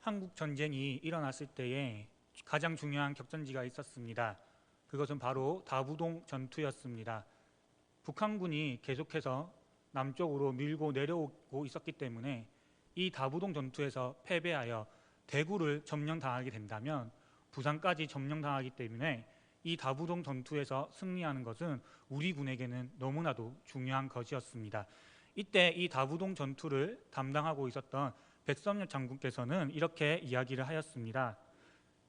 한국 전쟁이 일어났을 때에 가장 중요한 격전지가 있었습니다. 그것은 바로 다부동 전투였습니다. 북한군이 계속해서 남쪽으로 밀고 내려오고 있었기 때문에 이 다부동 전투에서 패배하여 대구를 점령당하게 된다면 부산까지 점령당하기 때문에 이 다부동 전투에서 승리하는 것은 우리 군에게는 너무나도 중요한 것이었습니다. 이때 이 다부동 전투를 담당하고 있었던 백선엽 장군께서는 이렇게 이야기를 하였습니다.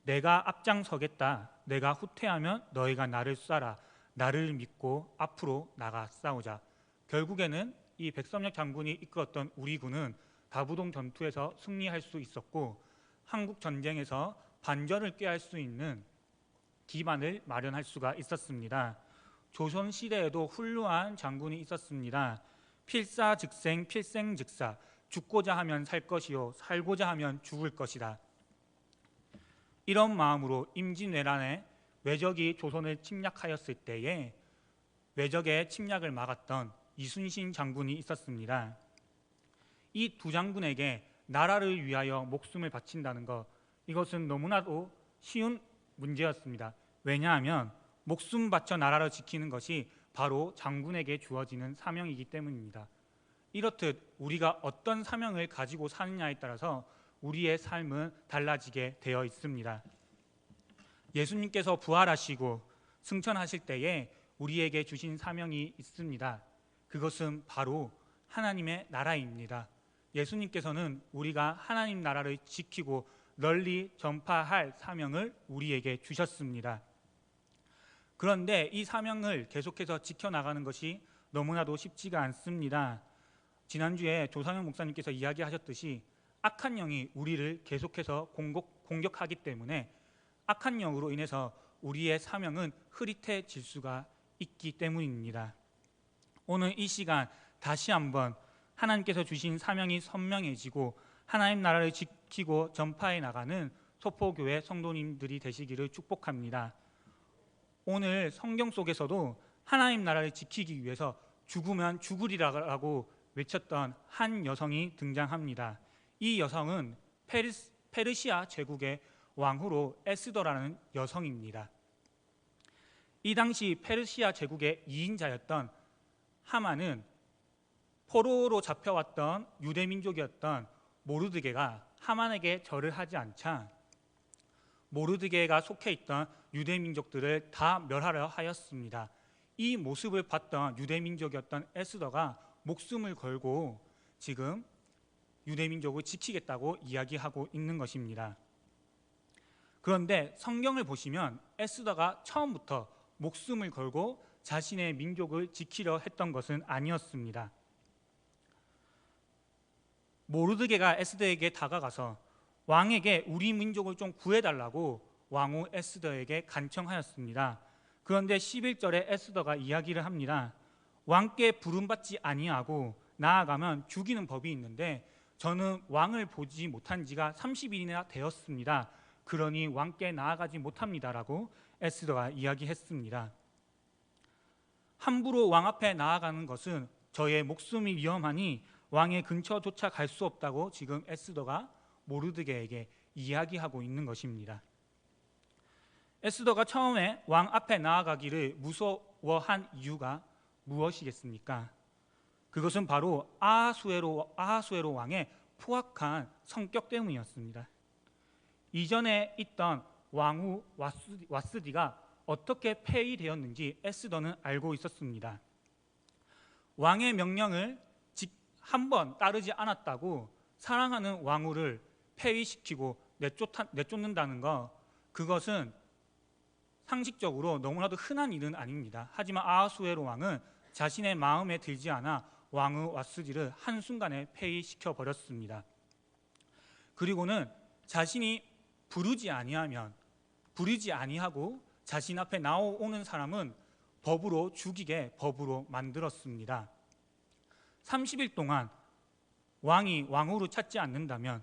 내가 앞장서겠다. 내가 후퇴하면 너희가 나를 쏴라. 나를 믿고 앞으로 나가 싸우자. 결국에는 이 백선엽 장군이 이끌었던 우리 군은 다부동 전투에서 승리할 수 있었고 한국 전쟁에서 반전을 꾀할 수 있는 기반을 마련할 수가 있었습니다. 조선시대에도 훌륭한 장군이 있었습니다. 필사즉생 필생즉사. 죽고자 하면 살 것이요 살고자 하면 죽을 것이다. 이런 마음으로 임진왜란에 외적이 조선을 침략하였을 때에 외적의 침략을 막았던 이순신 장군이 있었습니다. 이 두 장군에게 나라를 위하여 목숨을 바친다는 것, 이것은 너무나도 쉬운 문제였습니다. 왜냐하면 목숨 바쳐 나라를 지키는 것이 바로 장군에게 주어지는 사명이기 때문입니다. 이렇듯 우리가 어떤 사명을 가지고 사느냐에 따라서 우리의 삶은 달라지게 되어 있습니다. 예수님께서 부활하시고 승천하실 때에 우리에게 주신 사명이 있습니다. 그것은 바로 하나님의 나라입니다. 예수님께서는 우리가 하나님 나라를 지키고 널리 전파할 사명을 우리에게 주셨습니다. 그런데 이 사명을 계속해서 지켜나가는 것이 너무나도 쉽지가 않습니다. 지난주에 조상현 목사님께서 이야기하셨듯이 악한 영이 우리를 계속해서 공격하기 때문에 악한 영으로 인해서 우리의 사명은 흐릿해질 수가 있기 때문입니다. 오늘 이 시간 다시 한번 하나님께서 주신 사명이 선명해지고 하나님 나라를 지키고 전파해 나가는 소포교회 성도님들이 되시기를 축복합니다. 오늘 성경 속에서도 하나님 나라를 지키기 위해서 죽으면 죽으리라고 외쳤던 한 여성이 등장합니다. 이 여성은 페르시아 제국의 왕후로 에스더라는 여성입니다. 이 당시 페르시아 제국의 2인자였던 하만은 포로로 잡혀왔던 유대민족이었던 모르드게가 하만에게 절을 하지 않자 모르드게가 속해 있던 유대민족들을 다 멸하려 하였습니다. 이 모습을 봤던 유대민족이었던 에스더가 목숨을 걸고 지금 유대민족을 지키겠다고 이야기하고 있는 것입니다. 그런데 성경을 보시면 에스더가 처음부터 목숨을 걸고 자신의 민족을 지키려 했던 것은 아니었습니다. 모르드게가 에스더에게 다가가서 왕에게 우리 민족을 좀 구해달라고 왕후 에스더에게 간청하였습니다. 그런데 11절에 에스더가 이야기를 합니다. 왕께 부름받지 아니하고 나아가면 죽이는 법이 있는데 저는 왕을 보지 못한 지가 30일이나 되었습니다. 그러니 왕께 나아가지 못합니다라고 에스더가 이야기했습니다. 함부로 왕 앞에 나아가는 것은 저의 목숨이 위험하니 왕의 근처조차 갈 수 없다고 지금 에스더가 모르드게에게 이야기하고 있는 것입니다. 에스더가 처음에 왕 앞에 나아가기를 무서워한 이유가 무엇이겠습니까? 그것은 바로 아하수에로 왕의 포악한 성격 때문이었습니다. 이전에 있던 왕후 와스디가 어떻게 폐위되었는지 에스더는 알고 있었습니다. 왕의 명령을 한 번 따르지 않았다고 사랑하는 왕후를 폐위시키고 내쫓는다는 것, 그것은 상식적으로 너무나도 흔한 일은 아닙니다. 하지만 아하수에로 왕은 자신의 마음에 들지 않아 왕후 와스디를 한순간에 폐위시켜 버렸습니다. 그리고는 자신이 부르지 아니하고 자신 앞에 나오는 사람은 법으로 죽이게 법으로 만들었습니다. 30일 동안 왕이 왕후를 찾지 않는다면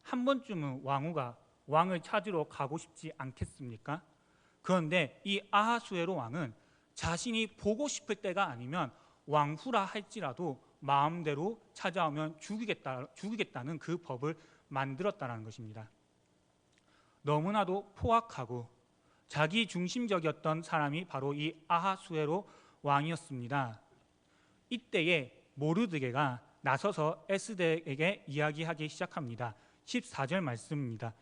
한 번쯤은 왕후가 왕을 찾으러 가고 싶지 않겠습니까? 그런데 이 아하수에로 왕은 자신이 보고 싶을 때가 아니면 왕후라 할지라도 마음대로 찾아오면 죽이겠다는 그 법을 만들었다는 것입니다. 너무나도 포악하고 자기 중심적이었던 사람이 바로 이 아하수에로 왕이었습니다. 이때에 모르드게가 나서서 에스더에게 이야기하기 시작합니다. 14절 말씀입니다.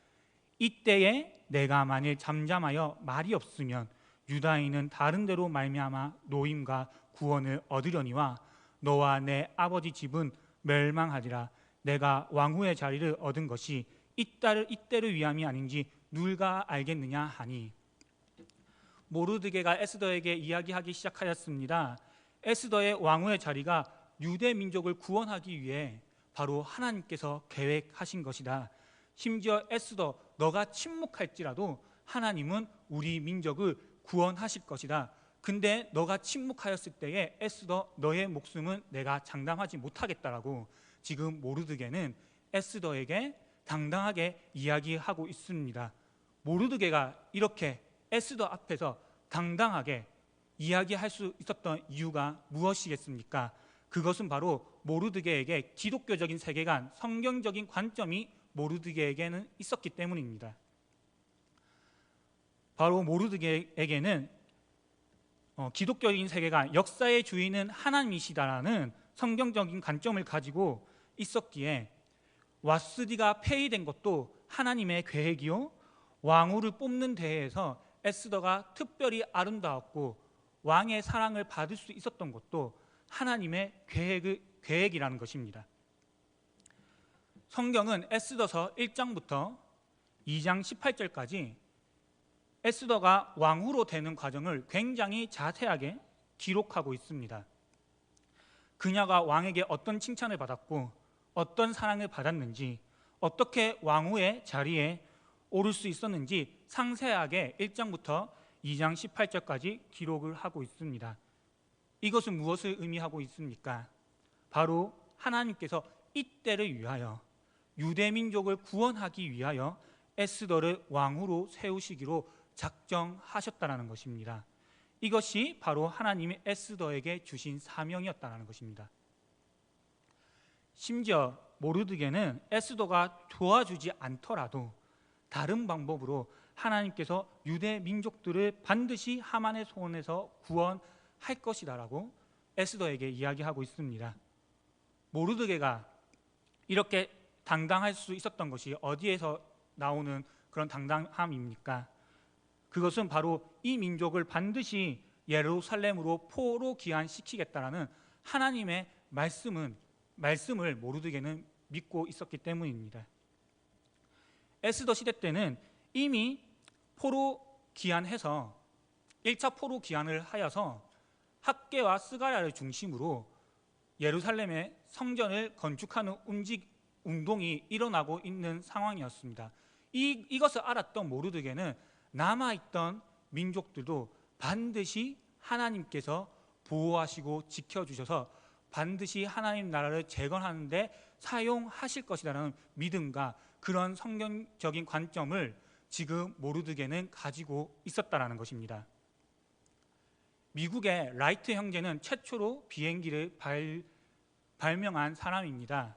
이때에 내가 만일 잠잠하여 말이 없으면 유다인은 다른 데로 말미암아 노임과 구원을 얻으려니와 너와 내 아버지 집은 멸망하리라. 내가 왕후의 자리를 얻은 것이 이때를 위함이 아닌지 누가 알겠느냐 하니, 모르드게가 에스더에게 이야기하기 시작하였습니다. 에스더의 왕후의 자리가 유대 민족을 구원하기 위해 바로 하나님께서 계획하신 것이다. 심지어 에스더, 너가 침묵할지라도 하나님은 우리 민족을 구원하실 것이다. 근데 너가 침묵하였을 때에 에스더, 너의 목숨은 내가 장담하지 못하겠다라고 지금 모르드게는 에스더에게 당당하게 이야기하고 있습니다. 모르드게가 이렇게 에스더 앞에서 당당하게 이야기할 수 있었던 이유가 무엇이겠습니까? 그것은 바로 모르드게에게 기독교적인 세계관, 성경적인 관점이 모르드게에게는 있었기 때문입니다. 바로 모르드게에게는 기독교적인 세계관, 역사의 주인은 하나님이시다라는 성경적인 관점을 가지고 있었기에 왓스디가 폐위된 것도 하나님의 계획이요, 왕후를 뽑는 대회에서 에스더가 특별히 아름다웠고 왕의 사랑을 받을 수 있었던 것도 하나님의 계획이라는 것입니다. 성경은 에스더서 1장부터 2장 18절까지 에스더가 왕후로 되는 과정을 굉장히 자세하게 기록하고 있습니다. 그녀가 왕에게 어떤 칭찬을 받았고 어떤 사랑을 받았는지, 어떻게 왕후의 자리에 오를 수 있었는지 상세하게 1장부터 2장 18절까지 기록을 하고 있습니다. 이것은 무엇을 의미하고 있습니까? 바로 하나님께서 이때를 위하여, 유대 민족을 구원하기 위하여 에스더를 왕후로 세우시기로 작정하셨다는 것입니다. 이것이 바로 하나님이 에스더에게 주신 사명이었다는 것입니다. 심지어 모르드게는 에스더가 도와주지 않더라도 다른 방법으로 하나님께서 유대 민족들을 반드시 하만의 손에서 구원할 것이다라고 에스더에게 이야기하고 있습니다. 모르드게가 이렇게 당당할 수 있었던 것이 어디에서 나오는 그런 당당함입니까? 그것은 바로 이 민족을 반드시 예루살렘으로 포로 귀환시키겠다라는 하나님의 말씀을 모르드게는 믿고 있었기 때문입니다. 에스더 시대 때는 이미 포로 귀환해서 1차 포로 귀환을 하여서 학개와 스가랴를 중심으로 예루살렘의 성전을 건축하는 운동이 일어나고 있는 상황이었습니다. 이것을 알았던 모르드게는 남아있던 민족들도 반드시 하나님께서 보호하시고 지켜주셔서 반드시 하나님 나라를 재건하는 데 사용하실 것이라는 믿음과 그런 성경적인 관점을 지금 모르드게는 가지고 있었다는 것입니다. 미국의 라이트 형제는 최초로 비행기를 발명한 사람입니다.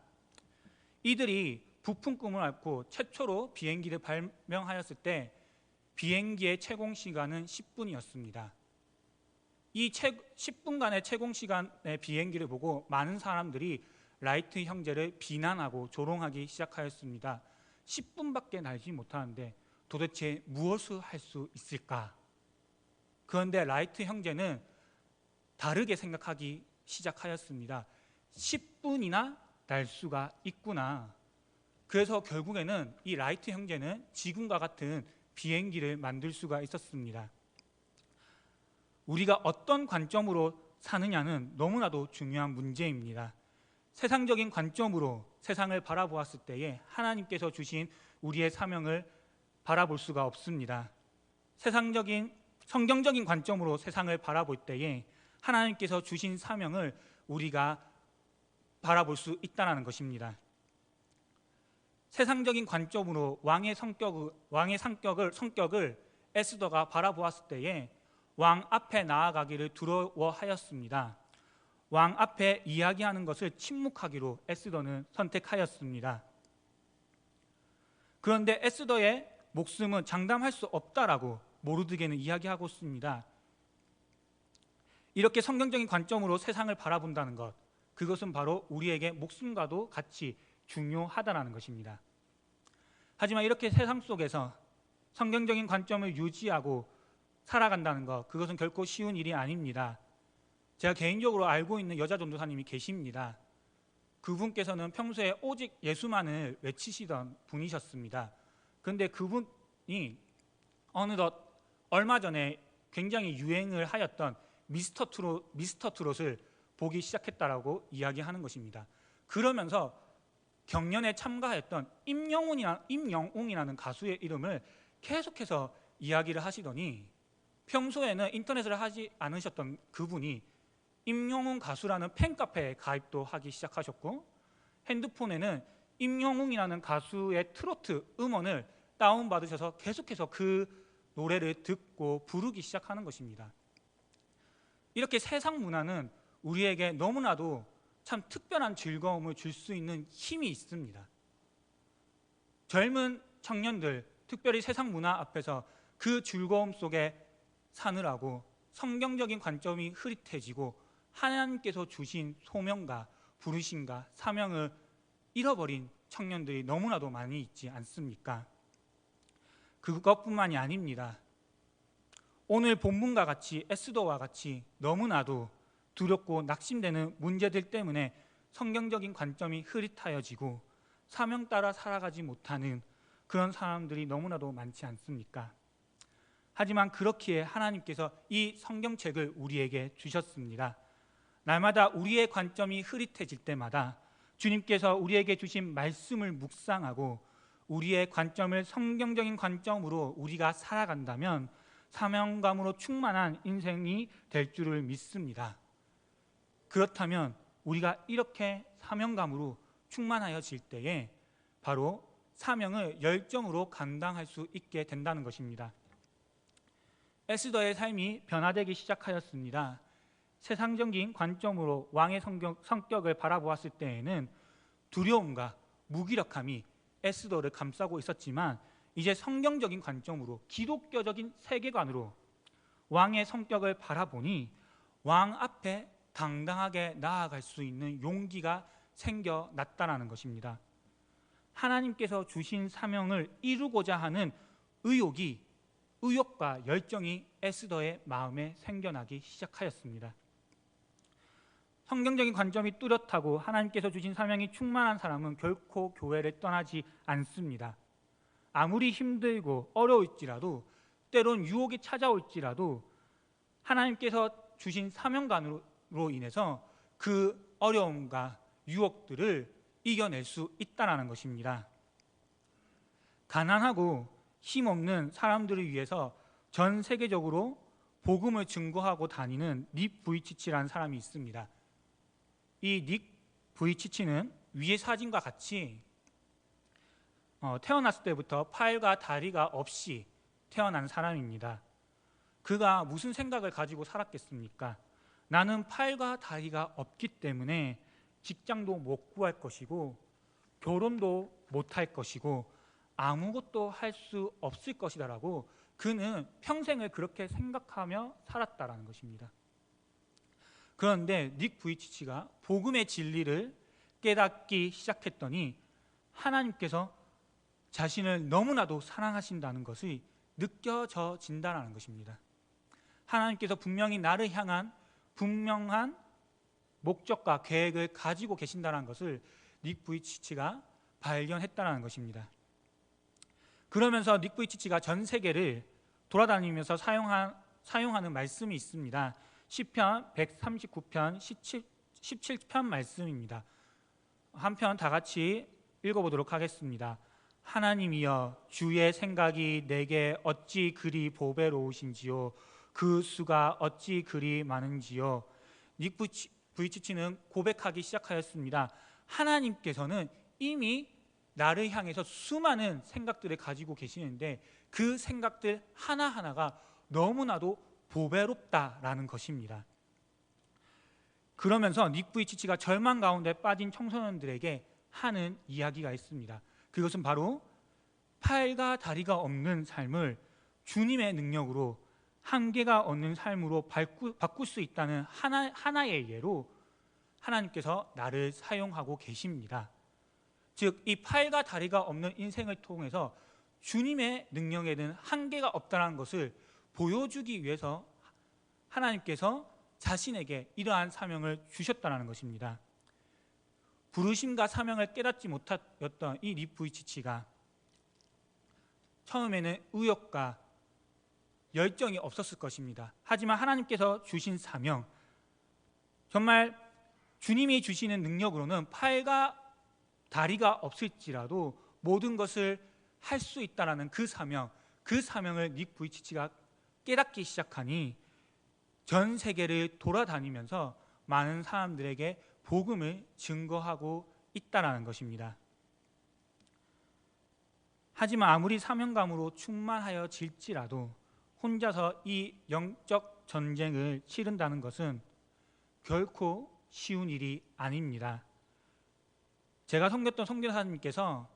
이들이 부품 꿈을 앓고 최초로 비행기를 발명하였을 때 비행기의 채공 시간은 10분이었습니다. 이 10분간의 채공 시간의 비행기를 보고 많은 사람들이 라이트 형제를 비난하고 조롱하기 시작하였습니다. 10분밖에 날지 못하는데 도대체 무엇을 할 수 있을까? 그런데 라이트 형제는 다르게 생각하기 시작하였습니다. 10분이나 날 수가 있구나. 그래서 결국에는 이 라이트 형제는 지금과 같은 비행기를 만들 수가 있었습니다. 우리가 어떤 관점으로 사느냐는 너무나도 중요한 문제입니다. 세상적인 관점으로 세상을 바라보았을 때에 하나님께서 주신 우리의 사명을 바라볼 수가 없습니다. 성경적인 관점으로 세상을 바라볼 때에 하나님께서 주신 사명을 우리가 바라볼 수 있다는 것입니다. 세상적인 관점으로 왕의 성격을 에스더가 바라보았을 때에 왕 앞에 나아가기를 두려워하였습니다. 왕 앞에 이야기하는 것을 침묵하기로 에스더는 선택하였습니다. 그런데 에스더의 목숨은 장담할 수 없다라고 모르드게는 이야기하고 있습니다. 이렇게 성경적인 관점으로 세상을 바라본다는 것, 그것은 바로 우리에게 목숨과도 같이 중요하다는 것입니다. 하지만 이렇게 세상 속에서 성경적인 관점을 유지하고 살아간다는 것, 그것은 결코 쉬운 일이 아닙니다. 제가 개인적으로 알고 있는 여자 전도사님이 계십니다. 그분께서는 평소에 오직 예수만을 외치시던 분이셨습니다. 그런데 그분이 어느덧 얼마 전에 굉장히 유행을 하였던 미스터 트롯을 보기 시작했다라고 이야기하는 것입니다. 그러면서 경연에 참가했던 임영웅이라는 가수의 이름을 계속해서 이야기를 하시더니, 평소에는 인터넷을 하지 않으셨던 그분이 임영웅 가수라는 팬카페에 가입도 하기 시작하셨고, 핸드폰에는 임영웅이라는 가수의 트로트 음원을 다운받으셔서 계속해서 그 노래를 듣고 부르기 시작하는 것입니다. 이렇게 세상 문화는 우리에게 너무나도 참 특별한 즐거움을 줄 수 있는 힘이 있습니다. 젊은 청년들, 특별히 세상 문화 앞에서 그 즐거움 속에 사느라고 성경적인 관점이 흐릿해지고 하나님께서 주신 소명과 부르심과 사명을 잃어버린 청년들이 너무나도 많이 있지 않습니까? 그것뿐만이 아닙니다. 오늘 본문과 같이 에스더와 같이 너무나도 두렵고 낙심되는 문제들 때문에 성경적인 관점이 흐릿하여지고 사명 따라 살아가지 못하는 그런 사람들이 너무나도 많지 않습니까? 하지만 그렇기에 하나님께서 이 성경책을 우리에게 주셨습니다. 날마다 우리의 관점이 흐릿해질 때마다 주님께서 우리에게 주신 말씀을 묵상하고 우리의 관점을 성경적인 관점으로 우리가 살아간다면 사명감으로 충만한 인생이 될 줄을 믿습니다. 그렇다면 우리가 이렇게 사명감으로 충만하여질 때에 바로 사명을 열정으로 감당할 수 있게 된다는 것입니다. 에스더의 삶이 변화되기 시작하였습니다. 세상적인 관점으로 왕의 성격을 바라보았을 때에는 두려움과 무기력함이 에스더를 감싸고 있었지만, 이제 성경적인 관점으로 기독교적인 세계관으로 왕의 성격을 바라보니 왕 앞에 당당하게 나아갈 수 있는 용기가 생겨났다는 것입니다. 하나님께서 주신 사명을 이루고자 하는 의욕과 열정이 에스더의 마음에 생겨나기 시작하였습니다. 성경적인 관점이 뚜렷하고 하나님께서 주신 사명이 충만한 사람은 결코 교회를 떠나지 않습니다. 아무리 힘들고 어려울지라도, 때론 유혹이 찾아올지라도 하나님께서 주신 사명감으로 인해서 그 어려움과 유혹들을 이겨낼 수 있다는 것입니다. 가난하고 힘없는 사람들을 위해서 전 세계적으로 복음을 증거하고 다니는 닉 부이치치라는 사람이 있습니다. 이 닉 부이치치는 위의 사진과 같이 태어났을 때부터 팔과 다리가 없이 태어난 사람입니다. 그가 무슨 생각을 가지고 살았겠습니까? 나는 팔과 다리가 없기 때문에 직장도 못 구할 것이고 결혼도 못 할 것이고 아무것도 할 수 없을 것이다라고 그는 평생을 그렇게 생각하며 살았다라는 것입니다. 그런데 닉 부이치치가 복음의 진리를 깨닫기 시작했더니 하나님께서 자신을 너무나도 사랑하신다는 것이 느껴진다는 것입니다. 하나님께서 분명히 나를 향한 분명한 목적과 계획을 가지고 계신다는 것을 닉 부이치치가 발견했다는 것입니다. 그러면서 닉 부이치치가 전 세계를 돌아다니면서 사용하는 말씀이 있습니다. 시편 139편 17편 말씀입니다. 한 편 다 같이 읽어보도록 하겠습니다. 하나님이여, 주의 생각이 내게 어찌 그리 보배로우신지요, 그 수가 어찌 그리 많은지요. 닉 부이치치는 고백하기 시작하였습니다. 하나님께서는 이미 나를 향해서 수많은 생각들을 가지고 계시는데 그 생각들 하나하나가 너무나도 보배롭다라는 것입니다. 그러면서 닉 부이치치가 절망 가운데 빠진 청소년들에게 하는 이야기가 있습니다. 그것은 바로 팔과 다리가 없는 삶을 주님의 능력으로 한계가 없는 삶으로 바꿀 수 있다는 하나의 예로 하나님께서 나를 사용하고 계십니다. 즉, 이 팔과 다리가 없는 인생을 통해서 주님의 능력에는 한계가 없다는 것을 보여주기 위해서 하나님께서 자신에게 이러한 사명을 주셨다는 것입니다. 부르심과 사명을 깨닫지 못하였던 이 닉 부이치치가 처음에는 의욕과 열정이 없었을 것입니다. 하지만 하나님께서 주신 사명, 정말 주님이 주시는 능력으로는 팔과 다리가 없을지라도 모든 것을 할 수 있다는 그 사명을 닉 부이치치가 깨닫기 시작하니 전 세계를 돌아다니면서 많은 사람들에게 복음을 증거하고 있다는 것입니다. 하지만 아무리 사명감으로 충만하여질지라도 혼자서 이 영적 전쟁을 치른다는 것은 결코 쉬운 일이 아닙니다. 제가 섬겼던 선교사님께서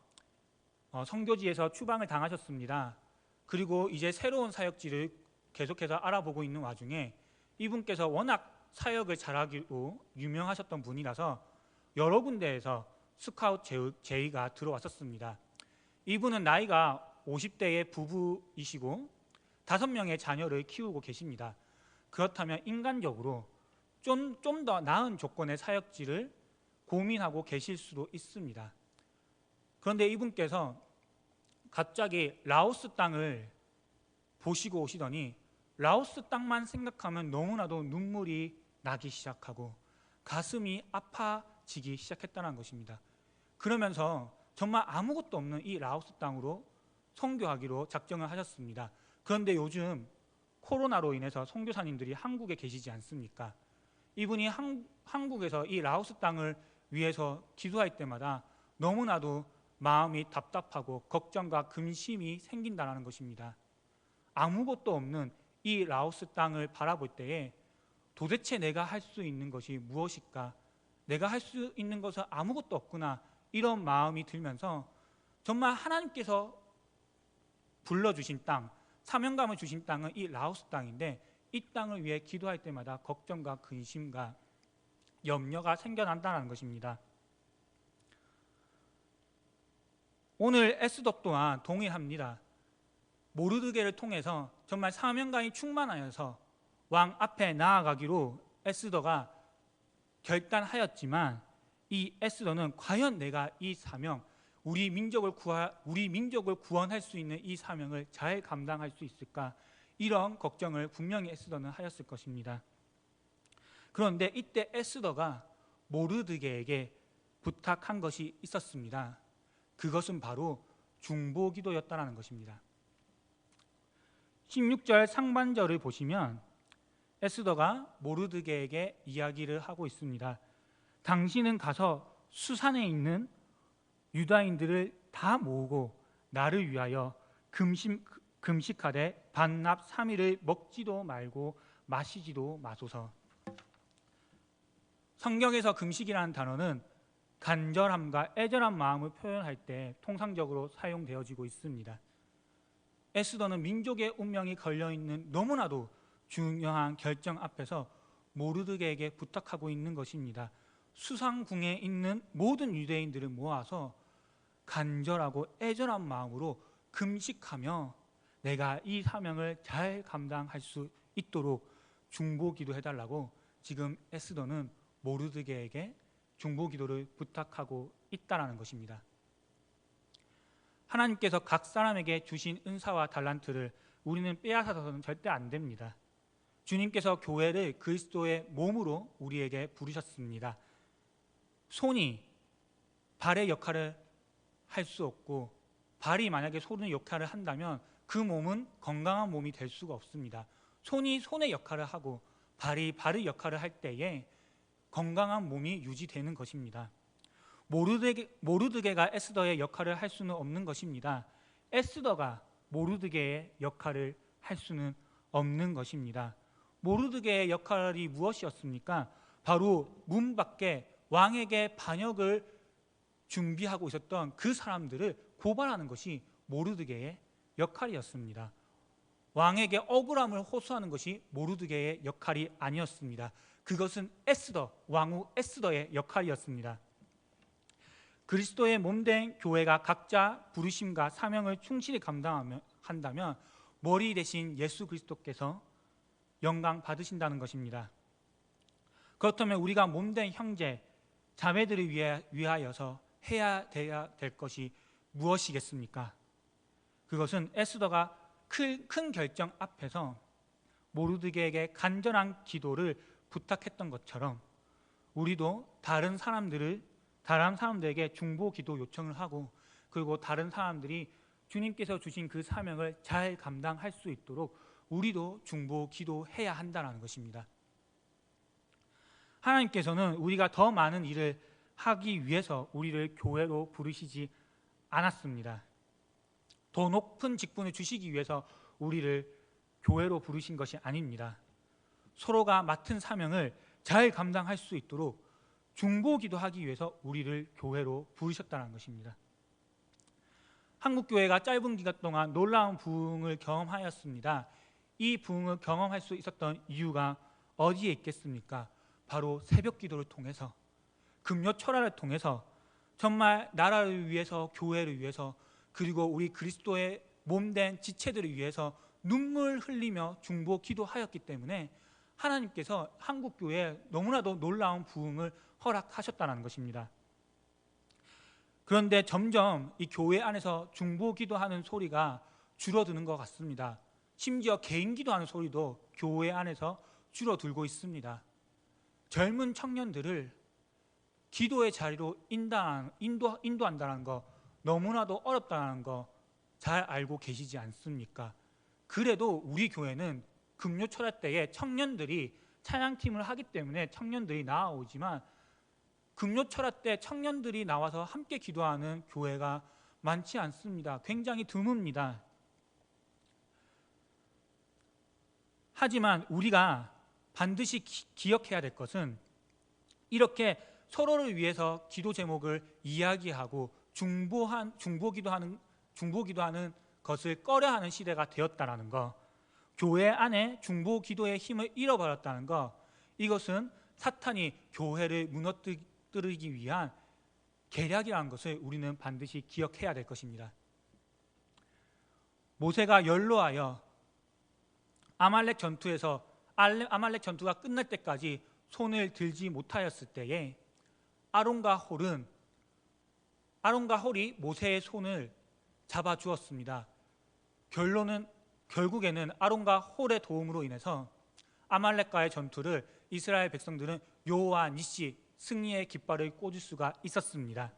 선교지에서 추방을 당하셨습니다. 그리고 이제 새로운 사역지를 계속해서 알아보고 있는 와중에 이분께서 워낙 사역을 잘하기로 유명하셨던 분이라서 여러 군데에서 스카우트 제의가 들어왔었습니다. 이분은 나이가 50대의 부부이시고 5명의 자녀를 키우고 계십니다. 그렇다면 인간적으로 좀 더 나은 조건의 사역지를 고민하고 계실 수도 있습니다. 그런데 이분께서 갑자기 라오스 땅을 보시고 오시더니 라오스 땅만 생각하면 너무나도 눈물이 나기 시작하고 가슴이 아파지기 시작했다는 것입니다. 그러면서 정말 아무것도 없는 이 라오스 땅으로 선교하기로 작정을 하셨습니다. 그런데 요즘 코로나로 인해서 선교사님들이 한국에 계시지 않습니까? 이분이 한국에서 이 라오스 땅을 위해서 기도할 때마다 너무나도 마음이 답답하고 걱정과 근심이 생긴다는 것입니다. 아무것도 없는 이 라오스 땅을 바라볼 때에 도대체 내가 할 수 있는 것이 무엇일까? 내가 할 수 있는 것은 아무것도 없구나, 이런 마음이 들면서 정말 하나님께서 불러주신 땅, 사명감을 주신 땅은 이 라오스 땅인데 이 땅을 위해 기도할 때마다 걱정과 근심과 염려가 생겨난다는 것입니다. 오늘 에스더 또한 동일합니다. 모르드게를 통해서 정말 사명감이 충만하여서 왕 앞에 나아가기로 에스더가 결단하였지만 이 에스더는 과연 내가 이 사명, 우리 민족을 구원할 수 있는 이 사명을 잘 감당할 수 있을까? 이런 걱정을 분명히 에스더는 하였을 것입니다. 그런데 이때 에스더가 모르드게에게 부탁한 것이 있었습니다. 그것은 바로 중보기도였다는 것입니다. 16절 상반절을 보시면 에스더가 모르드게에게 이야기를 하고 있습니다. 당신은 가서 수산에 있는 유다인들을 다 모으고 나를 위하여 금식하되 반납 3일을 먹지도 말고 마시지도 마소서. 성경에서 금식이라는 단어는 간절함과 애절한 마음을 표현할 때 통상적으로 사용되어지고 있습니다. 에스더는 민족의 운명이 걸려있는 너무나도 중요한 결정 앞에서 모르드게에게 부탁하고 있는 것입니다. 수상궁에 있는 모든 유대인들을 모아서 간절하고 애절한 마음으로 금식하며 내가 이 사명을 잘 감당할 수 있도록 중보기도 해달라고 지금 에스더는 모르드게에게 중보기도를 부탁하고 있다는 것입니다. 하나님께서 각 사람에게 주신 은사와 달란트를 우리는 빼앗아서는 절대 안 됩니다. 주님께서 교회를 그리스도의 몸으로 우리에게 부르셨습니다. 손이 발의 역할을 할 수 없고 발이 만약에 손의 역할을 한다면 그 몸은 건강한 몸이 될 수가 없습니다. 손이 손의 역할을 하고 발이 발의 역할을 할 때에 건강한 몸이 유지되는 것입니다. 모르드게가 에스더의 역할을 할 수는 없는 것입니다. 에스더가 모르드게의 역할을 할 수는 없는 것입니다. 모르드게의 역할이 무엇이었습니까? 바로 문 밖에 왕에게 반역을 준비하고 있었던 그 사람들을 고발하는 것이 모르드게의 역할이었습니다. 왕에게 억울함을 호소하는 것이 모르드게의 역할이 아니었습니다. 그것은 왕후 에스더의 역할이었습니다. 그리스도의 몸된 교회가 각자 부르심과 사명을 충실히 감당한다면 머리 대신 예수 그리스도께서 영광 받으신다는 것입니다. 그렇다면 우리가 몸된 형제, 자매들을 위하여서 해야 될 것이 무엇이겠습니까? 그것은 에스더가 큰 결정 앞에서 모르드게에게 간절한 기도를 부탁했던 것처럼 우리도 다른 사람들에게 중보 기도 요청을 하고, 그리고 다른 사람들이 주님께서 주신 그 사명을 잘 감당할 수 있도록 우리도 중보 기도해야 한다는 것입니다. 하나님께서는 우리가 더 많은 일을 하기 위해서 우리를 교회로 부르시지 않았습니다. 더 높은 직분을 주시기 위해서 우리를 교회로 부르신 것이 아닙니다. 서로가 맡은 사명을 잘 감당할 수 있도록 중보기도하기 위해서 우리를 교회로 부르셨다는 것입니다. 한국교회가 짧은 기간 동안 놀라운 부흥을 경험하였습니다. 이 부흥을 경험할 수 있었던 이유가 어디에 있겠습니까? 바로 새벽기도를 통해서, 금요철야를 통해서 정말 나라를 위해서, 교회를 위해서, 그리고 우리 그리스도의 몸된 지체들을 위해서 눈물 흘리며 중보 기도하였기 때문에 하나님께서 한국교회에 너무나도 놀라운 부흥을 허락하셨다는 것입니다. 그런데 점점 이 교회 안에서 중보 기도하는 소리가 줄어드는 것 같습니다. 심지어 개인 기도하는 소리도 교회 안에서 줄어들고 있습니다. 젊은 청년들을 기도의 자리로 인도한다는 거 너무나도 어렵다는 거 잘 알고 계시지 않습니까? 그래도 우리 교회는 금요철야 때에 청년들이 찬양팀을 하기 때문에 청년들이 나아오지만, 금요철야 때 청년들이 나와서 함께 기도하는 교회가 많지 않습니다. 굉장히 드뭅니다. 하지만 우리가 반드시 기억해야 될 것은, 이렇게 서로를 위해서 기도 제목을 이야기하고 중보기도하는 것을 꺼려하는 시대가 되었다는 것, 교회 안에 중보기도의 힘을 잃어버렸다는 것, 이것은 사탄이 교회를 무너뜨리기 위한 계략이라는 것을 우리는 반드시 기억해야 될 것입니다. 모세가 연로하여 아말렉 전투가 끝날 때까지 손을 들지 못하였을 때에 아론과 홀이 모세의 손을 잡아주었습니다. 결국에는 아론과 홀의 도움으로 인해서 아말렉과의 전투를 이스라엘 백성들은 여호와 니시, 승리의 깃발을 꽂을 수가 있었습니다.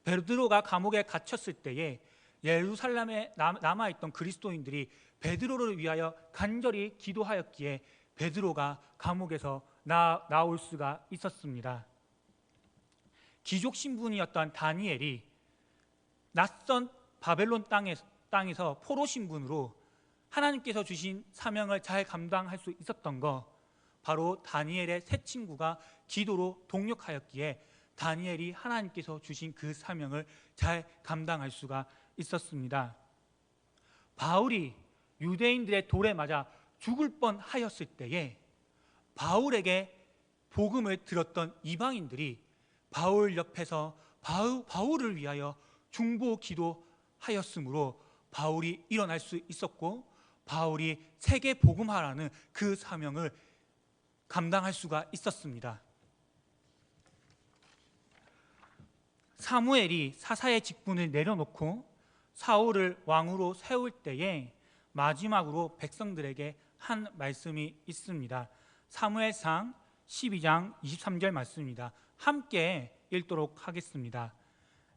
베드로가 감옥에 갇혔을 때에 예루살렘에 남아있던 그리스도인들이 베드로를 위하여 간절히 기도하였기에 베드로가 감옥에서 나올 수가 있었습니다. 귀족 신분이었던 다니엘이 낯선 바벨론 땅에서 포로 신분으로 하나님께서 주신 사명을 잘 감당할 수 있었던 것, 바로 다니엘의 세 친구가 기도로 동력하였기에 다니엘이 하나님께서 주신 그 사명을 잘 감당할 수가 있었습니다. 바울이 유대인들의 돌에 맞아 죽을 뻔하였을 때에 바울에게 복음을 들었던 이방인들이 바울 옆에서 바울을 위하여 중보 기도하였으므로 바울이 일어날 수 있었고, 바울이 세계 복음화라는 그 사명을 감당할 수가 있었습니다. 사무엘이 사사의 직분을 내려놓고 사울을 왕으로 세울 때에 마지막으로 백성들에게 한 말씀이 있습니다. 사무엘상 12장 23절 말씀입니다. 함께 읽도록 하겠습니다.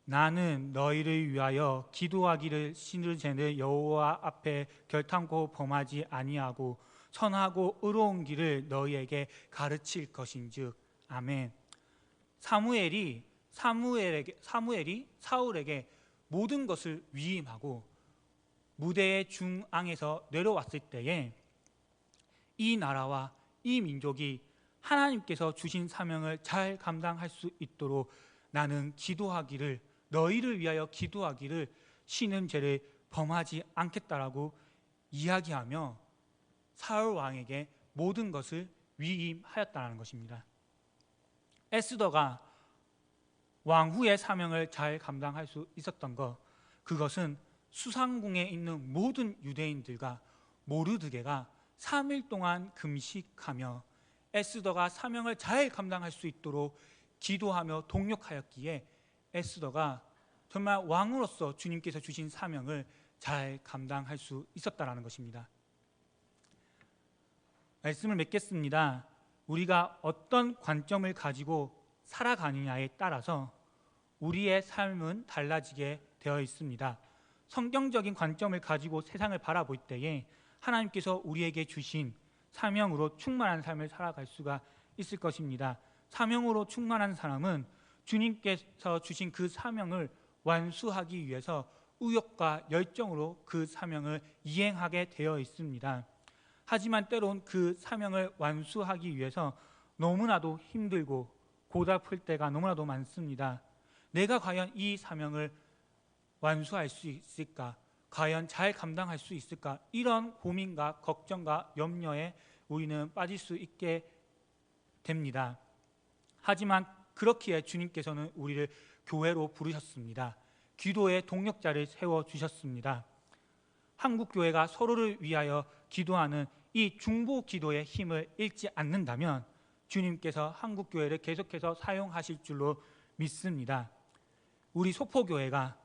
나는 너희를 위하여 기도하기를 신을 재는 여호와 앞에 결탄코 범하지 아니하고 선하고 의로운 길을 너희에게 가르칠 것인즉. 아멘. 사무엘이 사울에게 모든 것을 위임하고 무대의 중앙에서 내려왔을 때에 이 나라와 이 민족이 하나님께서 주신 사명을 잘 감당할 수 있도록 나는 너희를 위하여 기도하기를 쉬는 죄를 범하지 않겠다라고 이야기하며 사울 왕에게 모든 것을 위임하였다는 것입니다. 에스더가 왕후의 사명을 잘 감당할 수 있었던 것, 그것은 수상궁에 있는 모든 유대인들과 모르드게가 3일 동안 금식하며 에스더가 사명을 잘 감당할 수 있도록 기도하며 동력하였기에 에스더가 정말 왕으로서 주님께서 주신 사명을 잘 감당할 수 있었다는 것입니다. 말씀을 맺겠습니다. 우리가 어떤 관점을 가지고 살아가느냐에 따라서 우리의 삶은 달라지게 되어 있습니다. 성경적인 관점을 가지고 세상을 바라볼 때에 하나님께서 우리에게 주신 사명으로 충만한 삶을 살아갈 수가 있을 것입니다. 사명으로 충만한 사람은 주님께서 주신 그 사명을 완수하기 위해서 의욕과 열정으로 그 사명을 이행하게 되어 있습니다. 하지만 때론 그 사명을 완수하기 위해서 너무나도 힘들고 고달플 때가 너무나도 많습니다. 내가 과연 이 사명을 완수할 수 있을까? 과연 잘 감당할 수 있을까? 이런 고민과 걱정과 염려에 우리는 빠질 수 있게 됩니다. 하지만 그렇기에 주님께서는 우리를 교회로 부르셨습니다. 기도의 동력자를 세워주셨습니다. 한국교회가 서로를 위하여 기도하는 이 중보 기도의 힘을 잃지 않는다면 주님께서 한국교회를 계속해서 사용하실 줄로 믿습니다. 우리 소포교회가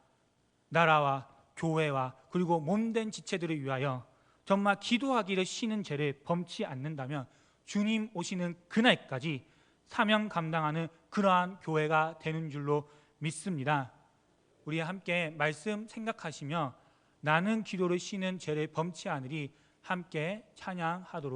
나라와 교회와 그리고 몸된 지체들을 위하여 정말 기도하기를 쉬는 죄를 범치 않는다면 주님 오시는 그날까지 사명 감당하는 그러한 교회가 되는 줄로 믿습니다. 우리 함께 말씀 생각하시며 나는 기도를 쉬는 죄를 범치 않으리 함께 찬양하도록